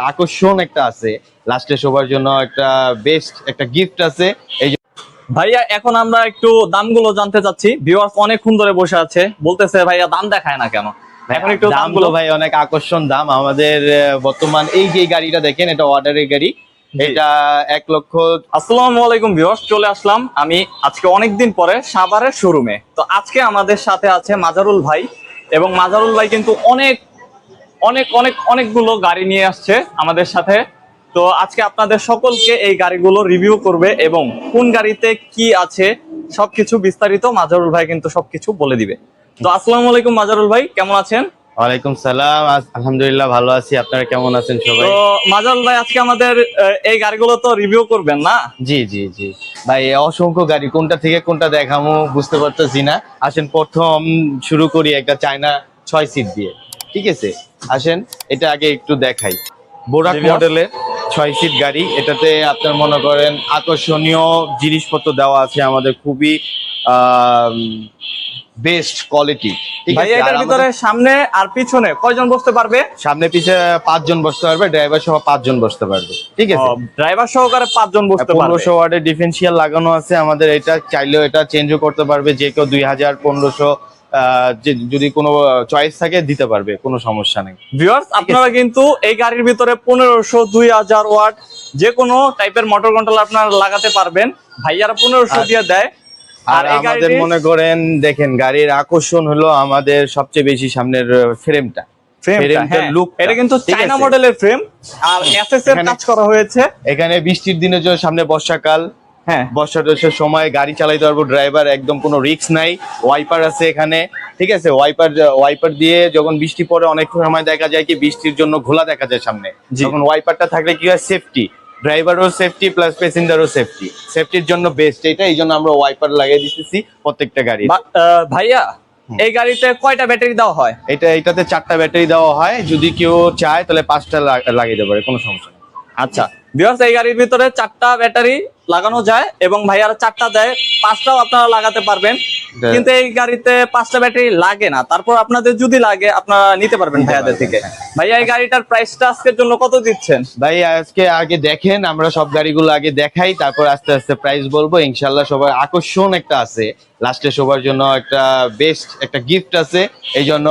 আকর্ষণ একটা আছে, লাস্টে সবার জন্য একটা বেস্ট একটা গিফট আছে। এই ভাইয়া এখন আমরা একটু দামগুলো জানতে চাচ্ছি। ভিউয়ার্স অনেকক্ষণ ধরে বসে আছে, বলতেছে ভাইয়া দাম দেখায় না কেন। এখন একটু দামগুলো ভাই অনেক আকর্ষণ দাম আমাদের। বর্তমান এই যে গাড়িটা দেখেন, এটা অর্ডারের গাড়ি, এটা 1,00,000। আসসালামু আলাইকুম ভিউয়ার্স, চলে আসলাম আমি আজকে অনেকদিন পরে সাভারের শোরুমে। তো আজকে আমাদের সাথে আছে মাজারুল ভাই, এবং মাজারুল ভাই কিন্তু অনেক অনেক অনেক অনেকগুলো গাড়ি নিয়ে আসছে আমাদের সাথে। তো আজকে আপনাদের সকলকে এই গাড়িগুলো রিভিউ করবে এবং কোন গাড়িতে কি আছে সবকিছু বিস্তারিত মাজারুল ভাই কিন্তু সবকিছু বলে দিবে। তো আসসালামু আলাইকুম মাজারুল ভাই, কেমন আছেন? ওয়ালাইকুম সালাম, আলহামদুলিল্লাহ ভালো আছি। আপনারা কেমন আছেন সবাই? তো মাজারুল ভাই আজকে আমাদের এই গাড়িগুলো তো রিভিউ করবেন না? জি জি জি ভাই, অসংখ্য গাড়ি, কোনটা থেকে কোনটা দেখামো বুঝতে পারতেছি না। আসেন প্রথম শুরু করি একটা চায়না 6 সিট দিয়ে, ঠিক আছে? আসেন এটা আগে একটু দেখাই। বোরাক মডেলের 6 সিট গাড়ি, এটাতে আপনার মনে করেন আকর্ষণীয় জিনিসপত্র দেওয়া আছে আমাদের, খুবই বেস্ট কোয়ালিটি, ঠিক ভাই আছে? এটার ভিতরে সামনে আর পিছনে কয়জন বসতে পারবে? সামনে পিছে 5 জন বসতে পারবে, ড্রাইভার সহ 5 জন বসতে পারবে, ঠিক আছে? ড্রাইভার সহকারে 5 জন বসতে পারবে। 1500 ওয়াটের ডিফারেন্সিয়াল লাগানো আছে আমাদের। এটা চাইলেও এটা চেঞ্জও করতে পারবে, যে কেউ 2000 1500 যদি কোনো চয়েস থাকে দিতে পারবে, কোনো সমস্যা নেই। ভিউয়ার্স আপনারা কিন্তু এই গাড়ির ভিতরে 1500 2000 ওয়াট যে কোনো টাইপের মোটর কন্ট্রোল আপনারা লাগাতে পারবেন। ভাইয়ারা 1500 দিয়ে দেয়। আর আমাদের মনে করেন দেখেন, গাড়ির আকর্ষণ হলো আমাদের সবচেয়ে বেশি সামনের ফ্রেমটা। ফ্রেমটার লুক, এটা কিন্তু চায়না মডেলের ফ্রেম আর এসএস এর কাজ করা হয়েছে। এখানে বৃষ্টির দিনে যে সামনে বর্ষাকাল, হ্যাঁ বর্ষার সময় গাড়ি চালাইতে পারবো, ড্রাইভার একদম কোনো রিস্ক নাই। ওয়াইপার আছে এখানে, ঠিক আছে? ওয়াইপার দিয়ে যখন বৃষ্টি পড়ে অনেক সময় দেখা যায় কি বৃষ্টির জন্য ঘোলা দেখা যায় সামনে, যখন ওয়াইপারটা থাকলে কি হয়, সেফটি, ড্রাইভারও সেফটি প্লাস প্যাসেঞ্জারও সেফটি, সেফটির জন্য বেস্ট এটা। এই জন্য আমরা ওয়াইপার লাগিয়ে দিতেছি প্রত্যেকটা গাড়ি। ভাইয়া এই গাড়িতে কয়টা ব্যাটারি দেওয়া হয়? এটাতে 4টা ব্যাটারি দেওয়া হয়, যদি কেউ চায় তাহলে 5টা লাগিয়ে দিতে পারে, কোনো সমস্যা নেই। আচ্ছা ভিউয়ার্স, এই গাড়ির ভিতরে 4টা ব্যাটারি লাগানো যায় এবং ভাইয়ারা 4টা দেয়, 5টাও আপনারা লাগাতে পারবেন। কিন্তু এই গাড়িতে 5টা ব্যাটারি লাগে না, তারপর আপনাদের যদি লাগে আপনারা নিতে পারবেন ভাইয়াদের থেকে। ভাইয়া এই গাড়িটার প্রাইসটা আজকের জন্য কত দিচ্ছেন? ভাই আজকে আগে দেখেন, আমরা সব গাড়িগুলো আগে দেখাই, তারপর আস্তে আস্তে প্রাইস বলবো ইনশাল্লাহ। সবার আকর্ষণ একটা আছে, লাস্টে সবার জন্য একটা বেস্ট একটা গিফট আছে। এই জন্য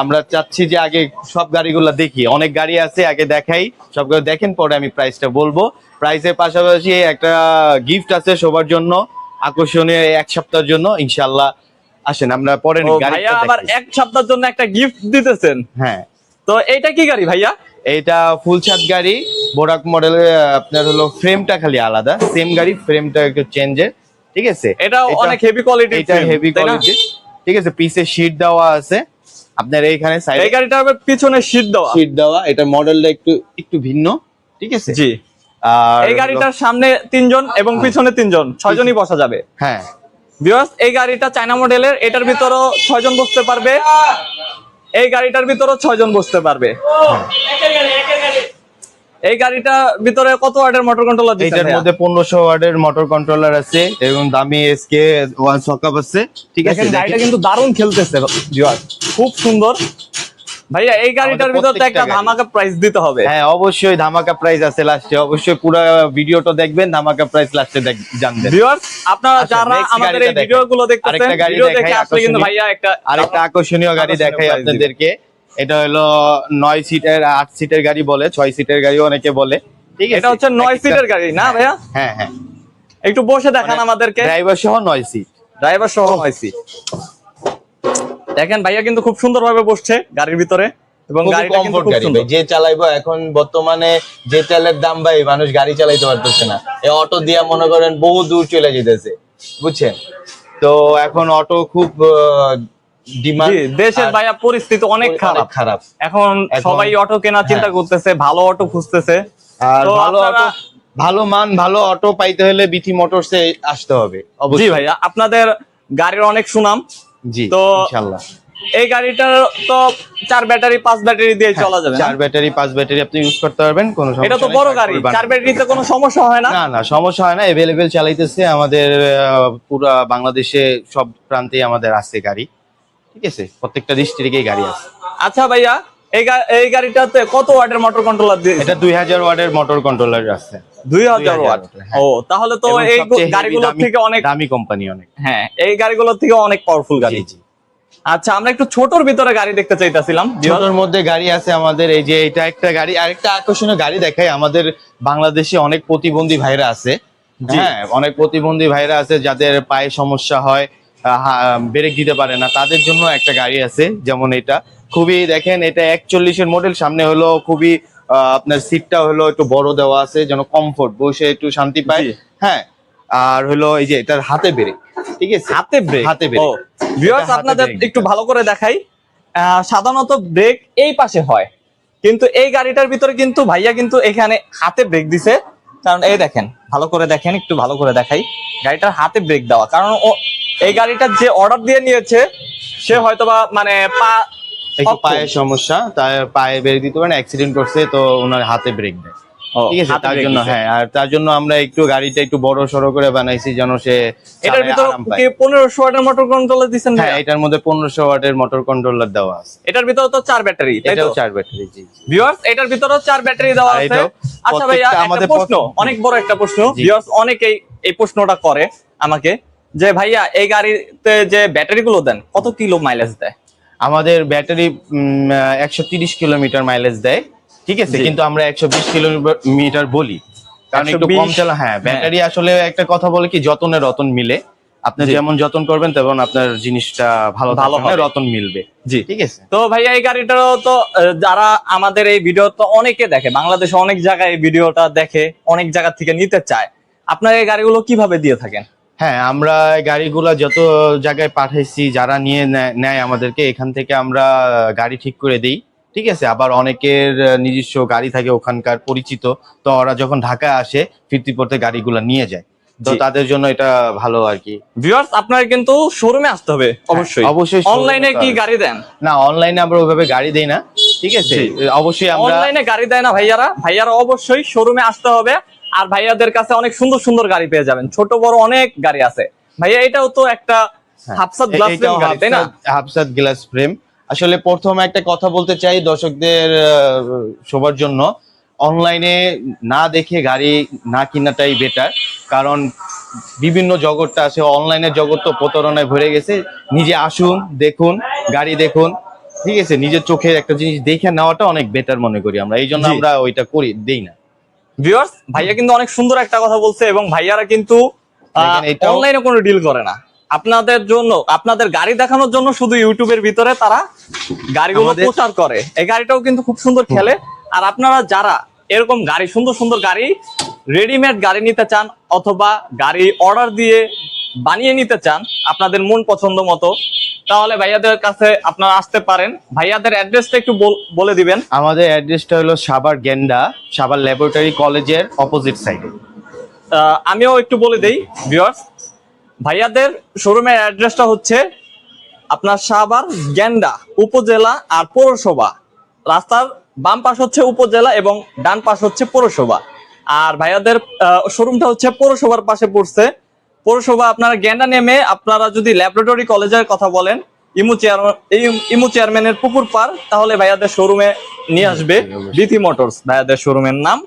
আমরা চাচ্ছি যে আগে সব গাড়িগুলো দেখি, অনেক গাড়ি আছে আগে দেখাই, সবগুলো দেখেন পরে আমি প্রাইসটা বলবো। প্রাইসের পাশাপাশি একটা গিফট আছে সবার জন্য, আকর্ষণীয় 1 সপ্তাহের জন্য ইনশাল্লাহ। আসেন আমরা পরে ভাইয়া আবার 1 সপ্তাহের জন্য একটা গিফট দিতেছেন? হ্যাঁ। তো এইটা কি গাড়ি ভাইয়া? এটা ফুল ছাদ গাড়ি, বোরাক মডেলের। আপনার হলো ফ্রেমটা খালি আলাদা, সেম গাড়ি, ফ্রেমটা একটু চেঞ্জের, ঠিক আছে? এটা অনেক হেভি কোয়ালিটি, এটা হেভি কোয়ালিটি, ঠিক আছে? পিছে শীট দেওয়া আছে আপনার এইখানে সাইডে। এই গাড়িটার পিছনে শীট দেওয়া, এটা মডেলটা একটু ভিন্ন, ঠিক আছে? জি। আর এই গাড়িটার সামনে 3 জন এবং পিছনে 3 জন, 6 জনই বসা যাবে। হ্যাঁ ভিউয়ার্স এই গাড়িটা চায়না মডেলের, এটার ভিতরও 6 জন বসতে পারবে, এই গাড়িটার ভিতরও 6 জন বসতে পারবে। এই গাড়িটার ভিতরে কত ওয়াটের মোটর কন্ট্রোলার দিচ্ছেন? এটার মধ্যে 1500 ওয়াটের মোটর কন্ট্রোলার আছে এবং দামি এসকে 1 সকআপ আছে, ঠিক আছে? গাড়িটা কিন্তু দারুণ খেলতেছে ভিউয়ার্স, খুব সুন্দর। ভাইয়া এই গাড়িটার ভিতর তো একটা ধামাকা প্রাইস দিতে হবে। হ্যাঁ অবশ্যই ধামাকা প্রাইস আছে লাস্টে, অবশ্যই পুরো ভিডিওটা দেখবেন, ধামাকা প্রাইস লাস্টে জানবেন। ভিউয়ার্স আপনারা যারা আমাদের এই ভিডিওগুলো দেখতেছেন, ভিডিও দেখে আসলে কিন্তু ভাইয়া আরেকটা আকর্ষণীয় গাড়ি দেখাই আপনাদেরকে। এটা হলো 9 সিটের 8 সিটের গাড়ি বলে, 6 সিটের গাড়ি অনেকে বলে, ঠিক আছে? এটা হচ্ছে 9 সিটের গাড়ি না ভাইয়া? হ্যাঁ হ্যাঁ, একটু বসে দেখান আমাদেরকে। ড্রাইভার সহ 9 সিট, ড্রাইভার সহ 9 সিট। দেখেন ভাইয়া কিন্তু খুব সুন্দরভাবে বসছে গাড়ির ভিতরে, এবং গাড়িটা কিন্তু খুব সুন্দর। যে চালাইবো, এখন বর্তমানে যে তেলের দাম ভাই, মানুষ গাড়ি চালাইতে পারতেছে না, এই অটো দিয়া মনে করেন বহু দূর চলে যেতেছে, বুঝছেন? তো এখন অটো খুব ডিমান্ড। দেশের ভাইয়া পরিস্থিতি অনেক খারাপ, এখন সবাই অটো কেনার চিন্তা করতেছে, ভালো অটো খুঁজতেছে। আর ভালো মান ভালো অটো পাইতে হলে বিথি মোটরসে আসতে হবে। জি ভাইয়া, আপনাদের গাড়ির অনেক সুনাম। জি তো ইনশাআল্লাহ এই গাড়িটার তো 4 ব্যাটারি 5 ব্যাটারি দিয়ে চলা যাবে। 4 ব্যাটারি 5 ব্যাটারি আপনি ইউজ করতে পারবেন, কোনো সমস্যা নেই। এটা তো বড় গাড়ি, 4 ব্যাটারিতে কোনো সমস্যা হয় না? না সমস্যা হয় না, अवेलेबल চালাইতেছে আমাদের পুরো বাংলাদেশে সব প্রান্তেই আমাদের আছে গাড়ি, ঠিক আছে? প্রত্যেকটা ডিস্ট্রিক্টেই গাড়ি আছে। আচ্ছা ভাইয়া এই গাড়িটাতে কত ওয়াটের মোটর কন্ট্রোলার দিয়ে? এটা 2000 ওয়াটের মোটর কন্ট্রোলার আছে। 2000 ওয়াট। হ্যাঁ। ও তাহলে তো এবং এই সবচেয়ে heavy গাড়িগুলোর থেকে অনেক দামি কোম্পানি অনেক। হ্যাঁ, এই গাড়িগুলোর থেকে অনেক পাওয়ারফুল গাড়ি। জি। আচ্ছা, আমরা একটু ছোটর ভিতরে গাড়ি দেখতে চাইতাছিলাম। ছোটর মধ্যে গাড়ি আছে আমাদের, এই যে এটা একটা গাড়ি, আরেকটা আকর্ষণীয় গাড়ি দেখাই। আমাদের বাংলাদেশে অনেক প্রতিবন্ধী ভাইরা আছে, জি। হ্যাঁ অনেক প্রতিবন্ধী ভাইরা আছে যাদের পায়ে সমস্যা হয়, ব্রেক দিতে পারে না, তাদের জন্য একটা গাড়ি আছে। যেমন এটা খুবই দেখেন, এটা 41-এর মডেল, সামনে হলো খুবই আপনার সিটটা হলো একটু বড় দেওয়া আছে যেন কমফোর্ট, বসে একটু শান্তি পায়। জি। হ্যাঁ, আর হলো এই যে এটার হাতে ব্রেক, ঠিক আছে, হাতে ব্রেক। হাতে ব্রেক। ও ভিউয়ার্স, এটা হাতে আপনাদের ব্রেক একটু দিতে ভালো করে দেখাই। সাধারণত ব্রেক এই পাশে হয়, কিন্তু এই গাড়িটার ভিতরে কিন্তু ভাইয়া কিন্তু এখানে হাতে ব্রেক দিছে। কারণ এই দেখেন, ভালো করে দেখেন, একটু ভালো করে দেখাই, গাড়িটার হাতে ব্রেক দেওয়া। কারণ ও এই গাড়িটার যে অর্ডার দিয়ে নিয়েছে সে হয়তোবা মানে একটু পায়ের সমস্যা, তার পায়ে ব্রেক দিতে পারে না, অ্যাক্সিডেন্ট করছে, তো ওনার হাতে ব্রেক দেয়, ঠিক আছে, তার জন্য। হ্যাঁ, আর তার জন্য আমরা একটু গাড়িটা একটু বড় সড়ো করে বানাইছি যেন সে এটার ভিতরে আরাম পায়। কি 1500 ওয়াটের মোটর কন্ট্রোলার দিবেন? হ্যাঁ, এটার মধ্যে 1500 ওয়াটের মোটর কন্ট্রোলার দেওয়া আছে। এটার ভিতরে তো 4 ব্যাটারি, তাই তো? এটাও 4 ব্যাটারি। জি। ভিউয়ার্স, এটার ভিতরেও 4 ব্যাটারি দেওয়া আর আছে। এটাও আচ্ছা ভাইয়া, প্রত্যেকটা একটা আমাদের প্রশ্ন, অনেক বড় একটা প্রশ্ন। জি। ভিউয়ার্স অনেকেই এই প্রশ্নটা করে আমাকে, যে ভাইয়া এই গাড়িতে যে ব্যাটারি গুলো দেন কত কিলো মাইলেজ দেয়? আমাদের ব্যাটারি 130 কিলোমিটার মাইলেজ দেয়, ঠিক আছে, জি। কিন্তু আমরা 120 কিলোমিটার বলি, কারণ একটু 120 কম চালা। হ্যাঁ, ব্যাটারি আসলে একটা কথা বলে কি, যতনে রতন মিলে। আপনি জি। যেমন যত্ন করবেন তেমন আপনার জিনিসটা ভালো ভালো থাকবে, হবে। রতন মিলবে। জি। ঠিক আছে। তো ভাইয়া এই গাড়িটারও তো যারা আমাদের এই ভিডিও তো অনেকে দেখে, বাংলাদেশে অনেক জায়গায় এই ভিডিওটা দেখে, অনেক জায়গা থেকে নিতে চায়, আপনার এই গাড়িগুলো কিভাবে দিয়ে থাকেন? হ্যাঁ, আমরা গাড়িগুলা যত জায়গায় পাঠাইছি, যারা নিয়ে নেয় আমাদেরকে, এখান থেকে আমরা গাড়ি ঠিক করে দিই, ঠিক আছে। আবার অনেকের নিজস্ব গাড়ি থাকে ওখানকার পরিচিত, তো ওরা যখন ঢাকায় আসে ফিরতি পথে গাড়িগুলা নিয়ে যায়, তো জি। তাদের জন্য এটা ভালো আর কি। ভিউয়ার্স, আপনারা কিন্তু শোরুমে আসতে হবে অবশ্যই। অবশ্যই showroom অনলাইনে তো কি আসবে। গাড়ি দেন? না, অনলাইনে আমরা ওইভাবে গাড়ি দেই না, ঠিক আছে। জি। অবশ্যই আমরা অনলাইনে গাড়ি দেয় না ভাইয়ারা অবশ্যই শোরুমে আসতে হবে। আর ভাইয়াদের কাছে অনেক সুন্দর সুন্দর গাড়ি পেয়ে যাবেন, ছোট বড় অনেক গাড়ি আছে। ভাইয়া এটাও তো একটা হাফসাত গ্লাস ফ্রেম গাড়ি, তাই না? হাফসাত গ্লাস ফ্রেম। আসলে প্রথমে একটা কথা বলতে চাই দর্শকদের সবার জন্য, অনলাইনে না দেখে গাড়ি না কিনাটাই বেটার, কারণ বিভিন্ন জগৎটা আছে, অনলাইনের জগৎ তো প্রতারণায় ভরে গেছে। নিজে আসুন, দেখুন, গাড়ি দেখুন, ঠিক আছে, নিজের চোখে একটা জিনিস দেখে নেওয়াটা অনেক বেটার মনে করি আমরা, এই জন্য জি। আমরা ওইটা করি, দেই না। ভিউয়ার্স, ভাইয়া কিন্তু অনেক সুন্দর একটা কথা বলছে, এবং ভাইয়ারা কিন্তু দেখেন, এটাও অনলাইনে কোনো ডিল করে না। আপনাদের জন্য, আপনাদের গাড়ি দেখানোর জন্য শুধু ইউটিউবের ভিতরে তারা গাড়িগুলো আমাদের- প্রচার করে। এই গাড়িটাও কিন্তু খুব সুন্দর খেলে। আর আপনারা যারা এরকম গাড়ি, সুন্দর সুন্দর গাড়ি, রেডিমেড গাড়ি নিতে চান, অথবা গাড়ি অর্ডার দিয়ে বানিয়ে নিতে চান আপনাদের মন পছন্দ মতো, তাহলে ভাইয়াদের কাছে আপনারা আসতে পারেন। ভাইয়াদের অ্যাড্রেসটা একটু বলে দিবেন। আমাদের অ্যাড্রেসটা হলো সাভার গেন্ডা, সাভার ল্যাবরেটরি কলেজের অপোজিট সাইডে। আমিও একটু বলে দেই ভিউয়ার্স, ভাইয়াদের শোরুমের অ্যাড্রেসটা হচ্ছে আপনার সাভার গেন্ডা উপজেলা আর পৌরসভা। রাস্তার বাম পাশ হচ্ছে উপজেলা এবং ডান পাশ হচ্ছে পৌরসভা। আর ভাইয়াদের শোরুমটা হচ্ছে পৌরসভার পাশে পড়ছে। পৌরসভা আপনারা গেন্ডা নেমে আপনারা যদি ল্যাবরেটরি কলেজের কথা বলেন, ইমু চেয়ারম্যানের পুকুর পার, তাহলে ভাইয়াদের শোরুমে নিয়ে আসবে। বিথি মোটরস ভাইয়াদের শোরুমের নাম।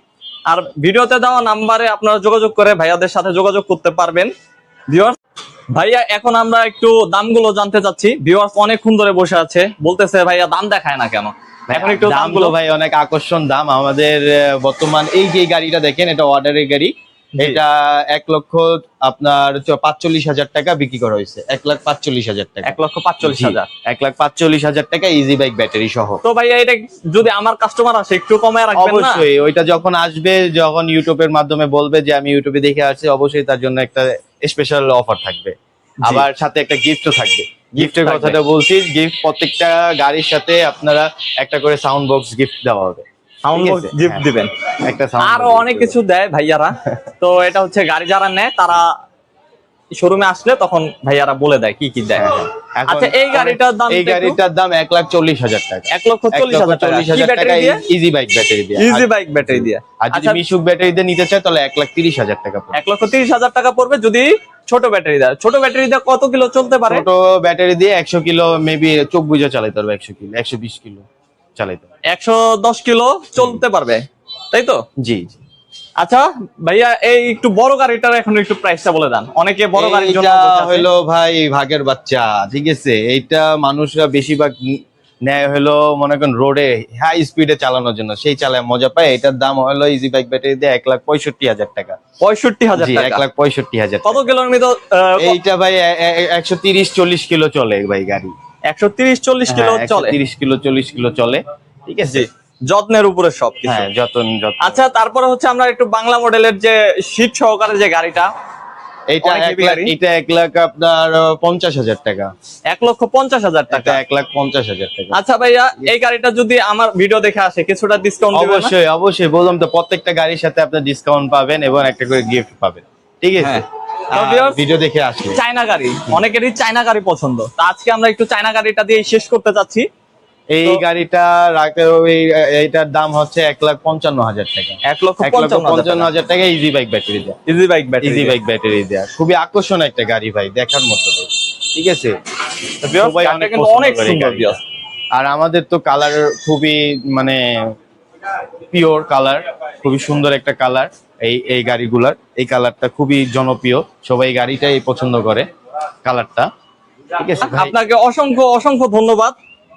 আর ভিডিওতে দেওয়া নাম্বারে আপনারা যোগাযোগ করে ভাইয়াদের সাথে যোগাযোগ করতে পারবেন। ভিউয়ার্স, ভাইয়া এখন আমরা একটু দামগুলো জানতে চাচ্ছি। ভিউয়ার্স অনেকক্ষণ ধরে বসে আছে, বলতেছে ভাইয়া দাম দেখায় না কেন। এখন একটু দামগুলো ভাই অনেক আকর্ষণ দাম আমাদের। বর্তমান এই যে গাড়িটা দেখেন, এটা অর্ডারের গাড়ি, এটা 1,45,000 টাকা বিক্রি করা হয়েছে। 1,45,000 টাকা। 1,45,000। 1,45,000 টাকা ইজি বাইক ব্যাটারি সহ। তো ভাইয়া এটা যদি আমার কাস্টমার আসে একটু কমায় রাখবেন না? অবশ্যই, ওইটা যখন আসবে, যখন ইউটিউবের মাধ্যমে বলবে যে আমি ইউটিউবে দেখে আসছি, অবশ্যই তার জন্য একটা স্পেশাল অফার থাকবে, আবার সাথে একটা গিফটও থাকবে। গিফটের থাকবে। কথাটা বলছি, গিফট প্রত্যেকটা গাড়ির সাথে আপনারা একটা করে সাউন্ড বক্স গিফট দেওয়া হবে। সাউন্ড ঠিক বক্স আছে? গিফট হ্যাঁ। দিবেন। একটা সাউন্ড আরো অনেক কিছু দেয় ভাইয়ারা। তো এটা হচ্ছে গাড়ি যারা নেয় তারা শোরুমে আসলে তখন ভাইয়ারা বলে দেয় কি কি দেয়। আচ্ছা, এই গাড়িটার দাম এই গাড়িটার দাম 1,40,000 টাকা। 1,40,000 টাকা। কি ব্যাটারি দিয়ে? ইজি বাইক ব্যাটারি দিয়ে। ইজি বাইক ব্যাটারি দিয়ে। আর যদি আচ্ছা, মিশুক ব্যাটারি দিয়ে নিতে চায় তাহলে 1,30,000 টাকা পড়বে। 1,30,000 টাকা পড়বে যদি ছোট ব্যাটারি দেয়। ছোট ব্যাটারি দিয়ে কত কিলো চলতে পারে? ছোট ব্যাটারি দিয়ে 100 কিলো মেবি চোখ বুঝে চালাতে পারবে, 100 কিলো, 120 কিলো চালাইতে পারবে। 110 কিলো চলতে পারবে, তাই তো? জি জি। আচ্ছা ভাইয়া, এই একটু বড় গাড়িটার এখন একটু প্রাইসটা বলে দেন, অনেকে বড় গাড়ির জন্য এইটা বসে আছে। হলো ভাই ভাগের বাচ্চা, ঠিক আছে। এইটা মানুষরা বেশিরভাগ নেয় হলো মনে করেন রোডে হাই স্পিডে চালানোর জন্য, সেই চালায় মজা পায়। এটার দাম হলো ইজি বাইক ব্যাটারি দিয়ে 1,65,000 টাকা। 65,000 জি, টাকা। 1,65,000 কত কিলোমিটার? এইটা ভাই 130-40 কিলো চলে ভাই গাড়ি। 130-40 কিলো চলে। 130 কিলো 40 কিলো চলে, ঠিক আছে। জি, যত্নের উপরে সবকিছু। হ্যাঁ, যতন যত্ন। আচ্ছা, তারপরে হচ্ছে আমরা একটু বাংলা মডেলের যে শীট সহকারে যে গাড়িটা, এইটা অনেক 1 heavy লাখ, গাড়ি। এটা 1 লাখ আপনার 50,000 টাকা। 1,50,000 টাকা। এটা 1,50,000 টাকা। আচ্ছা ভাইয়া, এই গাড়িটা যদি আমার ভিডিও দেখে আসে, কিছুটা ডিসকাউন্ট দিবেন না? অবশ্যই অবশ্যই, বললাম তো প্রত্যেকটা গাড়ির সাথে আপনি ডিসকাউন্ট পাবেন এবং একটা করে গিফট পাবেন, ঠিক আছে। হ্যাঁ। তো viewers, ভিডিও দেখে আসলে চায়না গাড়ি, অনেকেরই চায়না গাড়ি পছন্দ। তো আজকে আমরা একটু চায়না গাড়িটা দিয়ে শেষ করতে চাচ্ছি। এই তো- গাড়িটা রাখতে হবে, এইটার দাম হচ্ছে 1,55,000 টাকা। 1,55,000 টাকা ইজি বাইক ব্যাটারি দেয়া। Easy bike battery. Easy bike battery দেয়া খুবই আকর্ষণীয় একটা গাড়ি ভাই, দেখার মতো ভাই, ঠিক আছে। সবাই অনেক কিন্তু পছন্দ অনেক করে এই সুন্দর গাড়িটা। viewers। আর আমাদের তো কালার খুবই মানে পিওর কালার, খুবই সুন্দর একটা কালার। এই গাড়িগুলার এই কালারটা খুবই জনপ্রিয়, সবাই গাড়িটাই পছন্দ করে কালারটা, ঠিক আছে ভাই। আপনাকে অসংখ্য অসংখ্য ধন্যবাদ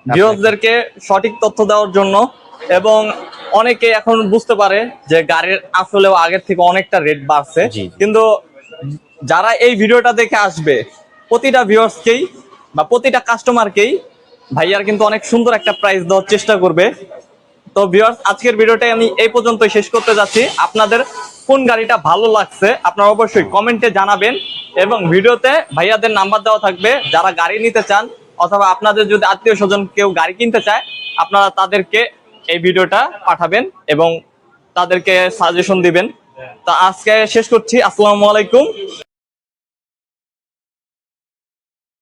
ভিউয়ারদেরকে সঠিক তথ্য দেওয়ার জন্য। এবং অনেকে এখন বুঝতে পারে যে গাড়ির আসলেও আগের থেকে অনেকটা রেট বাড়ছে, জি, জি। কিন্তু যারা এই ভিডিওটা দেখে আসবে, প্রতিটা ভিউয়ার্সকেই বা প্রতিটা কাস্টমারকেই ভাইয়ার কিন্তু অনেক সুন্দর একটা প্রাইস দেওয়ার চেষ্টা করবে। তো ভিউয়ার্স, আজকের ভিডিওটাই আমি এই পর্যন্তই শেষ করতে যাচ্ছি। আপনাদের কোন গাড়িটা ভালো লাগছে আপনারা অবশ্যই কমেন্টে জানাবেন, এবং ভিডিওতে ভাইয়াদের নাম্বার দেওয়া থাকবে। যারা গাড়ি নিতে চান অথবা আপনাদের যদি আত্মীয় স্বজন কেউ গাড়ি কিনতে চায়, আপনারা তাদেরকে এই ভিডিওটা পাঠাবেন এবং তাদেরকে সাজেশন দিবেন। তো আজকে শেষ করছি। আসসালামু আলাইকুম।